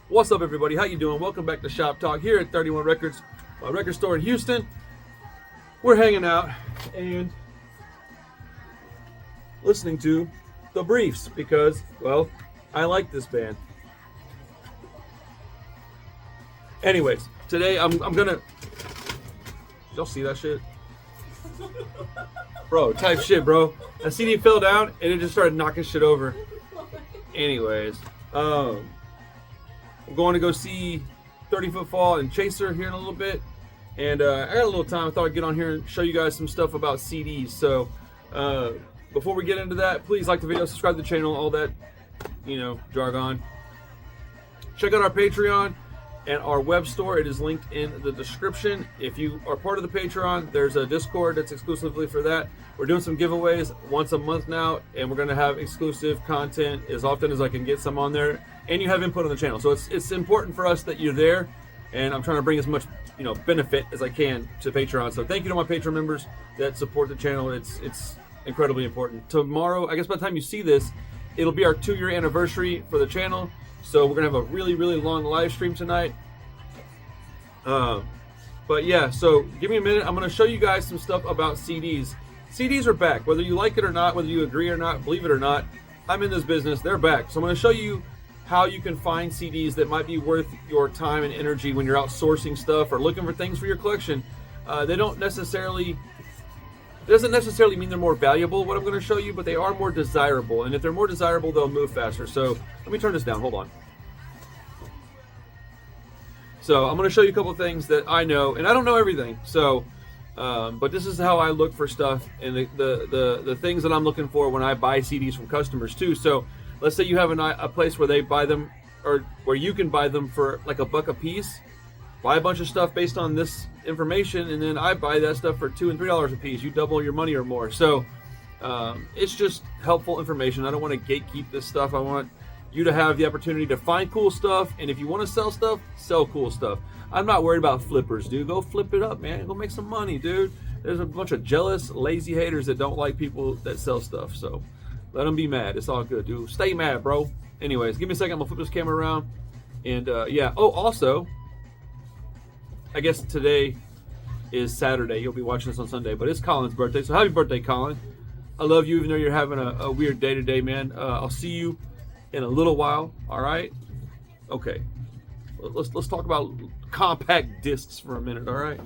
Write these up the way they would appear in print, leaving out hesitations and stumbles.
What's up, everybody? How you doing? Welcome back to Shop Talk here at 31 Records, a record store in Houston. We're hanging out and listening to The Briefs because, well, I like this band. Anyways, today I'm gonna... Did y'all see that shit? Bro, type shit, bro. A CD fell down and it just started knocking shit over. Anyways, I'm going to go see 30 Foot Fall and Chaser here in a little bit. And I got a little time. I thought I'd get on here and show you guys some stuff about CDs. So before we get into that, please like the video, subscribe to the channel, all that, jargon. Check out our Patreon and our web store. It is linked in the description. If you are part of the Patreon, there's a Discord that's exclusively for that. We're doing some giveaways once a month now, and we're going to have exclusive content as often as I can get some on there. And you have input on the channel, so it's important for us that you're there. And I'm trying to bring as much benefit as I can to Patreon. So thank you to my Patreon members that support the channel. It's incredibly important. Tomorrow, I guess by the time you see this, it'll be our 2-year anniversary for the channel. So we're gonna have a really long live stream tonight. But yeah, so give me a minute. I'm gonna show you guys some stuff about CDs. CDs are back, whether you like it or not, whether you agree or not, believe it or not. I'm in this business. They're back. So I'm gonna show you how you can find CDs that might be worth your time and energy when you're out sourcing stuff or looking for things for your collection. They don't necessarily, it doesn't necessarily mean they're more valuable, what I'm going to show you, but they are more desirable. And if they're more desirable, they'll move faster. So let me turn this down. Hold on. So I'm going to show you a couple of things that I know, and I don't know everything. So, but this is how I look for stuff and the things that I'm looking for when I buy CDs from customers too. So let's say you have a place where they buy them, or where you can buy them for like $1 a piece. Buy a bunch of stuff based on this information, and then I buy that stuff for $2 and $3 a piece. You double your money or more. So it's just helpful information. I don't want to gatekeep this stuff. I want you to have the opportunity to find cool stuff, and if you want to sell stuff, sell cool stuff. I'm not worried about flippers, dude. Go flip it up, man. Go make some money, dude. There's a bunch of jealous, lazy haters that don't like people that sell stuff. So let them be mad. It's all good, dude. Stay mad, bro. Anyways, give me a second. I'm going to flip this camera around. And, yeah. Oh, also, I guess today is Saturday. You'll be watching this on Sunday. But it's Colin's birthday. So happy birthday, Colin. I love you, even though you're having a weird day today, man. I'll see you in a little while. All right? Okay. Let's talk about compact discs for a minute, all right?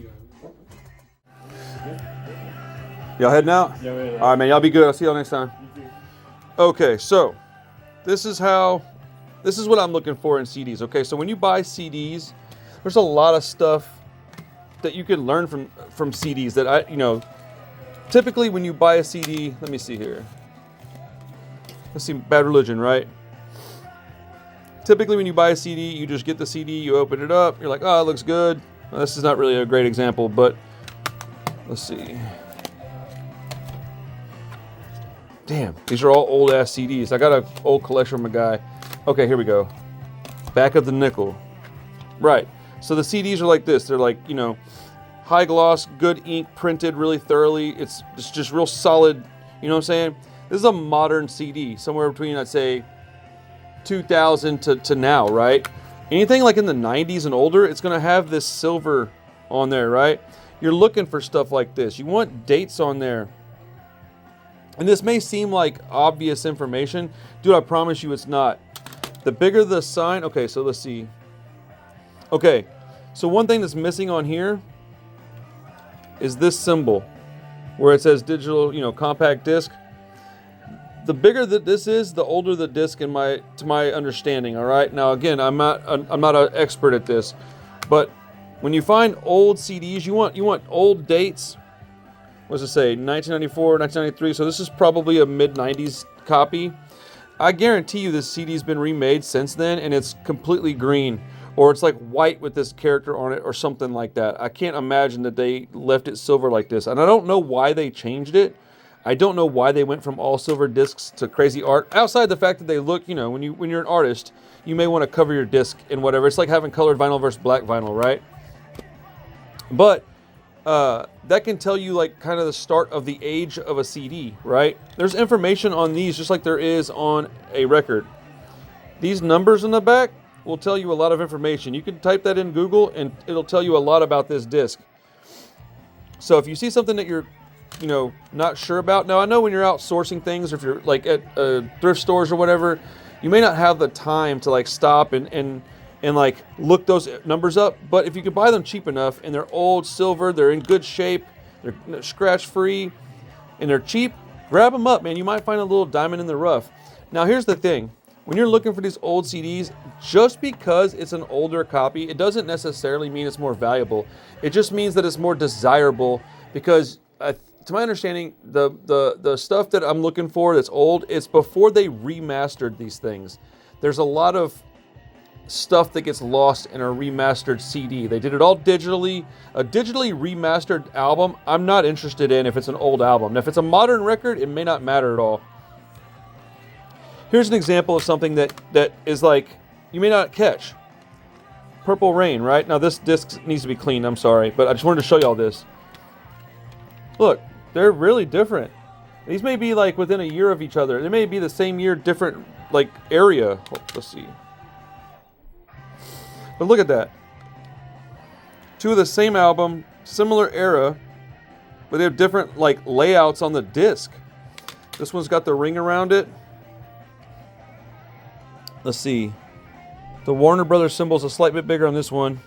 Y'all heading out? Yeah, we're all right, man. Y'all be good. I'll see y'all next time. Okay, so this is what I'm looking for in CDs. Okay, so when you buy CDs, there's a lot of stuff that you can learn from CDs that typically when you buy a CD, let me see here. Let's see, Bad Religion, right? Typically when you buy a CD, you just get the CD, you open it up, you're like, oh, it looks good. Well, this is not really a great example, but let's see. Damn, these are all old ass CDs. I got an old collection from a guy. Okay, here we go. Back of the nickel. Right. So the CDs are like this. They're like, high gloss, good ink, printed really thoroughly. It's just real solid. You know what I'm saying? This is a modern CD, somewhere between, I'd say, 2000 to now, right? Anything like in the 90s and older, it's going to have this silver on there, right? You're looking for stuff like this. You want dates on there. And this may seem like obvious information. Dude, I promise you it's not. The bigger the sign... Okay, so let's see. Okay, so one thing that's missing on here is this symbol where it says digital, compact disc. The bigger that this is, the older the disc to my understanding, all right? Now, again, I'm not an expert at this, but when you find old CDs, you want old dates. What does it say? 1994, 1993. So this is probably a mid-90s copy. I guarantee you this CD's been remade since then, and it's completely green. Or it's like white with this character on it or something like that. I can't imagine that they left it silver like this. And I don't know why they changed it. I don't know why they went from all silver discs to crazy art. Outside the fact that they look, when you're an artist, you may want to cover your disc in whatever. It's like having colored vinyl versus black vinyl, right? But that can tell you like kind of the start of the age of a CD, right? There's information on these just like there is on a record. These numbers in the back, will tell you a lot of information. You can type that in Google and it'll tell you a lot about this disc. So if you see something that you're, not sure about. Now I know when you're out sourcing things, or if you're like at thrift stores or whatever, you may not have the time to like stop and like look those numbers up. But if you can buy them cheap enough and they're old silver, they're in good shape, they're scratch free, and they're cheap, grab them up, man. You might find a little diamond in the rough. Now here's the thing. When you're looking for these old CDs, just because it's an older copy, it doesn't necessarily mean it's more valuable. It just means that it's more desirable because, to my understanding, the stuff that I'm looking for that's old, it's before they remastered these things. There's a lot of stuff that gets lost in a remastered CD. They did it all digitally. A digitally remastered album, I'm not interested in if it's an old album. Now, if it's a modern record, it may not matter at all. Here's an example of something that is like, you may not catch. Purple Rain, right? Now this disc needs to be cleaned, I'm sorry, but I just wanted to show y'all this. Look, they're really different. These may be like within a year of each other. They may be the same year, different like area. Let's see. But look at that. Two of the same album, similar era, but they have different like layouts on the disc. This one's got the ring around it. Let's see. The Warner Brothers symbol is a slight bit bigger on this one.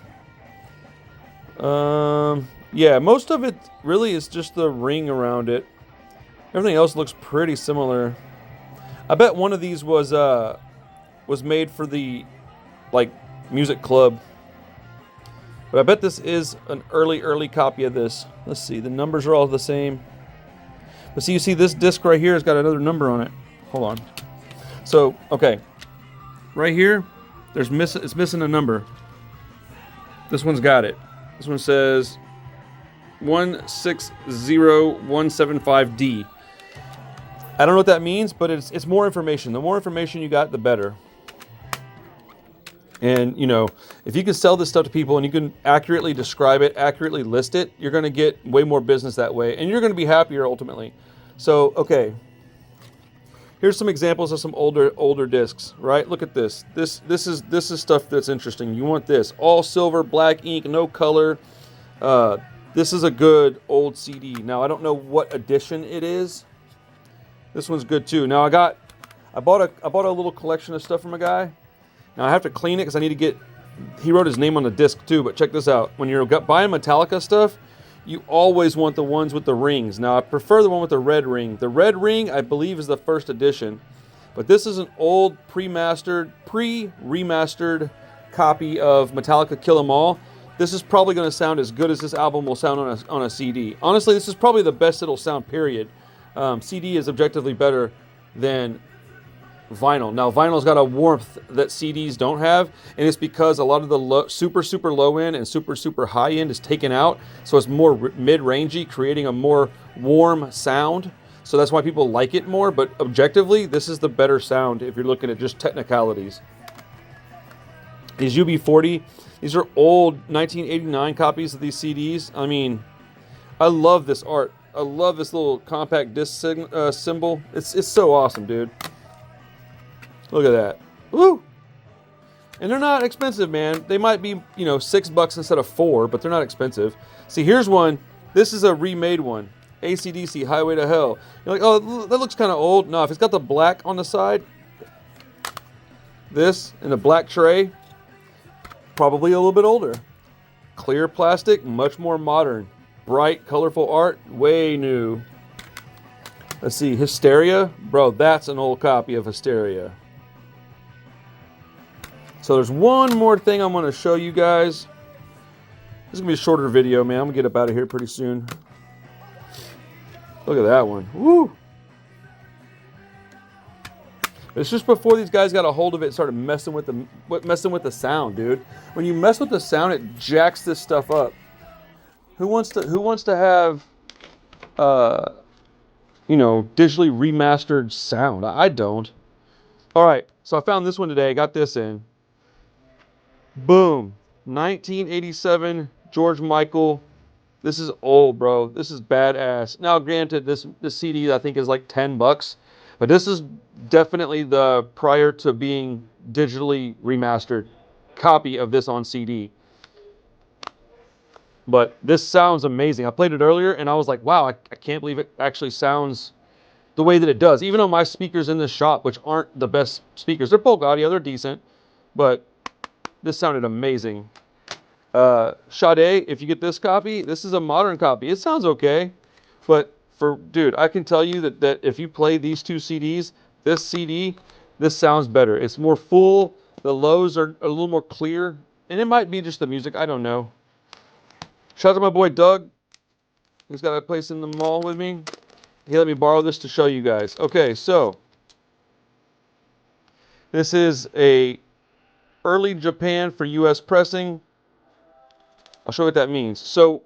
Yeah, most of it really is just the ring around it. Everything else looks pretty similar. I bet one of these was made for the like music club. But I bet this is an early copy of this. Let's see. The numbers are all the same. But see, you see this disc right here has got another number on it. Hold on. So, okay. Right here, it's missing a number. This one's got it. This one says 160175D. I don't know what that means, but it's more information. The more information you got, the better. And, if you can sell this stuff to people and you can accurately describe it, accurately list it, you're going to get way more business that way. And you're going to be happier ultimately. So, okay. Here's some examples of some older discs, right? Look at this. This is stuff that's interesting. You want this. All silver, black ink, no color. This is a good old CD. Now, I don't know what edition it is. This one's good too. Now, I bought a little collection of stuff from a guy. Now, I have to clean it because I need to get... He wrote his name on the disc too, but check this out. When you're buying Metallica stuff, you always want the ones with the rings. Now, I prefer the one with the red ring. The red ring, I believe, is the first edition. But this is an old pre-remastered copy of Metallica Kill 'Em All. This is probably going to sound as good as this album will sound on a CD. Honestly, this is probably the best it'll sound, period. CD is objectively better than vinyl. Now, vinyl's got a warmth that CDs don't have, and it's because a lot of the super low end and super high end is taken out, so it's more mid-rangey, creating a more warm sound. So that's why people like it more, but objectively, this is the better sound if you're looking at just technicalities. These UB40, these are old 1989 copies of these CDs. I mean, I love this art. I love this little compact disc symbol. It's so awesome, dude. Look at that. Woo! And they're not expensive, man. They might be, $6 instead of $4, but they're not expensive. See, here's one. This is a remade one. AC/DC, Highway to Hell. You're like, oh, that looks kind of old. No, if it's got the black on the side, this and the black tray, probably a little bit older. Clear plastic, much more modern. Bright, colorful art, way new. Let's see, Hysteria. Bro, that's an old copy of Hysteria. So there's one more thing I'm going to show you guys. This is going to be a shorter video, man. I'm going to get up out of here pretty soon. Look at that one. Woo! It's just before these guys got a hold of it and started messing with the sound, dude. When you mess with the sound, it jacks this stuff up. Who wants to have digitally remastered sound? I don't. All right, so I found this one today. I got this in. Boom. 1987 George Michael. This is old, bro. This is badass. Now, granted, this CD I think is like $10, but this is definitely the prior to being digitally remastered. copy of this on CD. But this sounds amazing. I played it earlier and I was like, wow, I can't believe it actually sounds the way that it does. Even though my speakers in this shop, which aren't the best speakers, they're Polk Audio, they're decent, but this sounded amazing. Sade, if you get this copy, this is a modern copy. It sounds okay, but dude, I can tell you that if you play these two CDs, this CD, this sounds better. It's more full. The lows are a little more clear, and it might be just the music. I don't know. Shout out to my boy Doug. He's got a place in the mall with me. He let me borrow this to show you guys. Okay, so this is a early Japan for US pressing. I'll show you what that means. So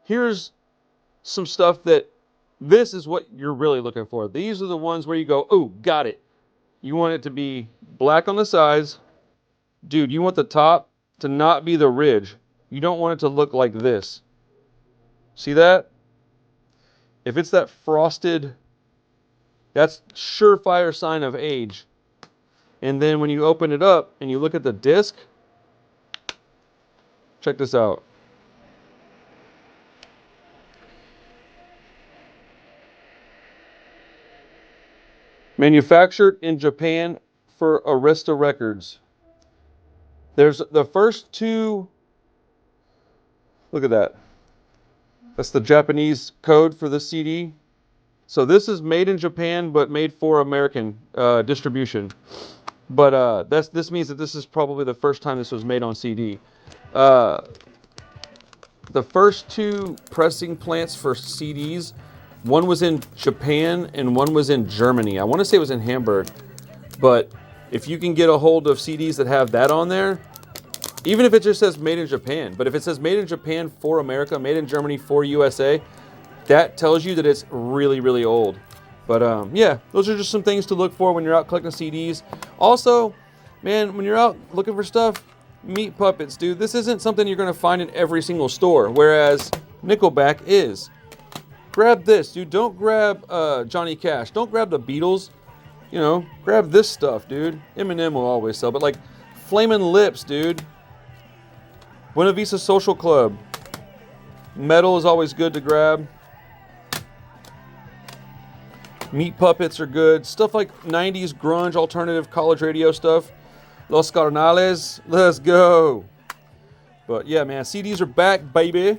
here's some stuff this is what you're really looking for. These are the ones where you go, oh, got it. You want it to be black on the sides. Dude, you want the top to not be the ridge. You don't want it to look like this. See that? If it's that frosted, that's surefire sign of age. And then when you open it up and you look at the disc, check this out. Manufactured in Japan for Arista Records. There's the first two. Look at that. That's the Japanese code for the CD. So this is made in Japan, but made for American distribution. But this means that this is probably the first time this was made on CD. The first two pressing plants for CDs, one was in Japan and one was in Germany. I want to say it was in Hamburg. But if you can get a hold of CDs that have that on there, even if it just says made in Japan, but if it says made in Japan for America, made in Germany for USA, that tells you that it's really, really old. But yeah, those are just some things to look for when you're out collecting CDs. Also, man, when you're out looking for stuff, meat puppets, dude. This isn't something you're going to find in every single store, whereas Nickelback is. Grab this, dude. Don't grab Johnny Cash. Don't grab the Beatles. You know, grab this stuff, dude. Eminem will always sell, but like Flamin' Lips, dude. Buena Vista Social Club. Metal is always good to grab. Meat puppets are good. Stuff like 90s grunge, alternative, college radio stuff. Los Carnales, let's go. But yeah, man, CDs are back, baby.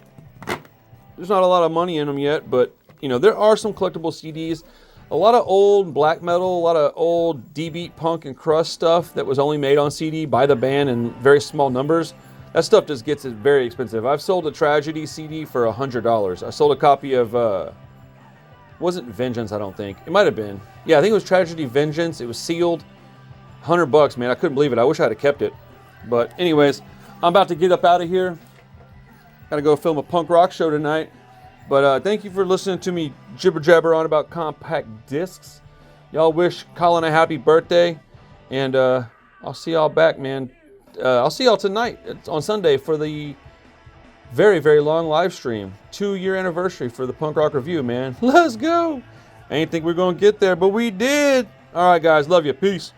There's not a lot of money in them yet, but you know, there are some collectible CDs. A lot of old black metal, a lot of old D-beat punk and crust stuff that was only made on CD by the band in very small numbers. That stuff just gets it very expensive. I've sold a Tragedy CD for $100. I sold a copy of, wasn't Vengeance, I don't think. It might have been. Yeah, I think it was Tragedy Vengeance. It was sealed. $100, man. I couldn't believe it. I wish I had kept it. But anyways, I'm about to get up out of here. Gotta go film a punk rock show tonight. But thank you for listening to me jibber jabber on about compact discs. Y'all wish Colin a happy birthday. And I'll see y'all back, man. I'll see y'all tonight on Sunday for the very, very long live stream. 2-year anniversary for the Punk Rock Review, man. Let's go. I didn't think we were going to get there, but we did. All right, guys. Love you. Peace.